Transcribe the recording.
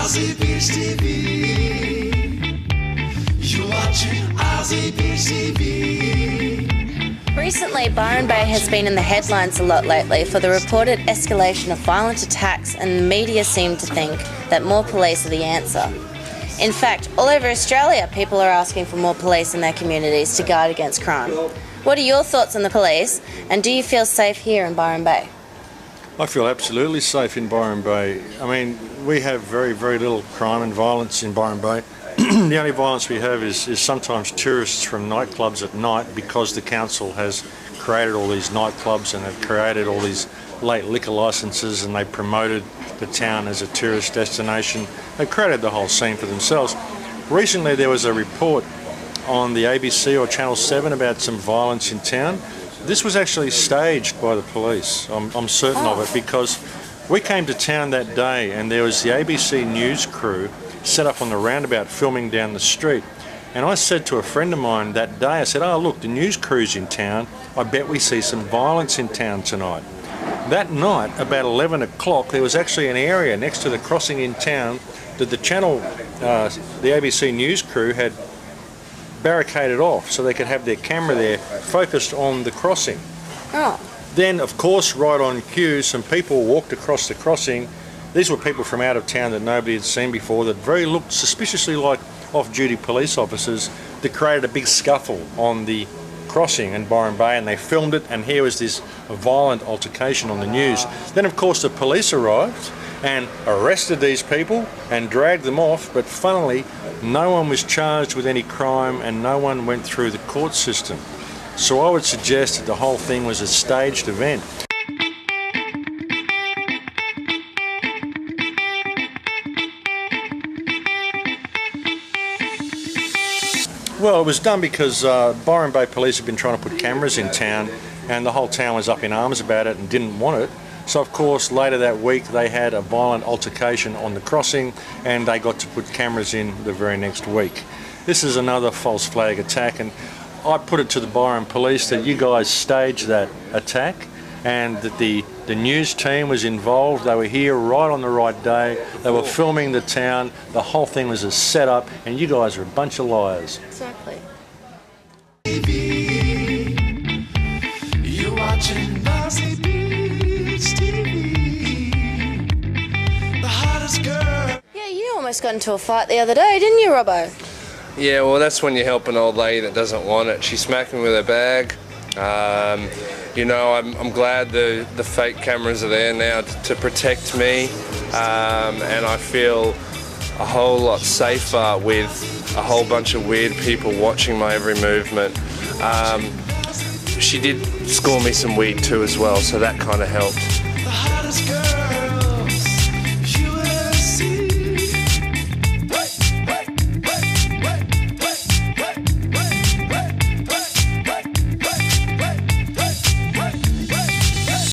Aussie Beach TV. You're watching Aussie Beach TV. Recently, Byron Bay has been in the headlines a lot lately for the reported escalation of violent attacks, and the media seem to think that more police are the answer. In fact, all over Australia, people are asking for more police in their communities to guard against crime. What are your thoughts on the police, and do you feel safe here in Byron Bay? I feel absolutely safe in Byron Bay. I mean, we have very, very little crime and violence in Byron Bay. The only violence we have is sometimes tourists from nightclubs at night, because the council has created all these nightclubs and have created all these late liquor licences, and they promoted the town as a tourist destination. They created the whole scene for themselves. Recently there was a report on the ABC or Channel 7 about some violence in town. This was actually staged by the police. I'm certain of it, because we came to town that day and there was the ABC News crew set up on the roundabout filming down the street. And I said to a friend of mine that day, I said, oh look, the news crew's in town. I bet we see some violence in town tonight. That night, about 11 o'clock, there was actually an area next to the crossing in town that the the ABC News crew had barricaded off so they could have their camera there focused on the crossing. Oh. Then, of course, right on cue, some people walked across the crossing. These were people from out of town that nobody had seen before, that looked suspiciously like off-duty police officers, that created a big scuffle on the crossing in Byron Bay, and they filmed it, and here was this violent altercation on the news. Then, of course, the police arrived and arrested these people and dragged them off, but funnily no one was charged with any crime and no one went through the court system. So I would suggest that the whole thing was a staged event. Well, it was done because Byron Bay Police had been trying to put cameras in town, and the whole town was up in arms about it and didn't want it. So of course later that week they had a violent altercation on the crossing, and they got to put cameras in the very next week. This is another false flag attack, and I put it to the Byron Police that you guys staged that attack, and that the news team was involved. They were here right on the right day. They were filming the town. The whole thing was a setup, and you guys are a bunch of liars. Exactly. You're watching Aussie Beach TV. The hottest girl. Yeah, you almost got into a fight the other day, didn't you, Robbo? Yeah, well, that's when you help an old lady that doesn't want it. She smacked me with her bag. You know, I'm glad the fake cameras are there now to protect me, and I feel a whole lot safer with a whole bunch of weird people watching my every movement. She did score me some weed too as well, so that kind of helped. The hottest girl.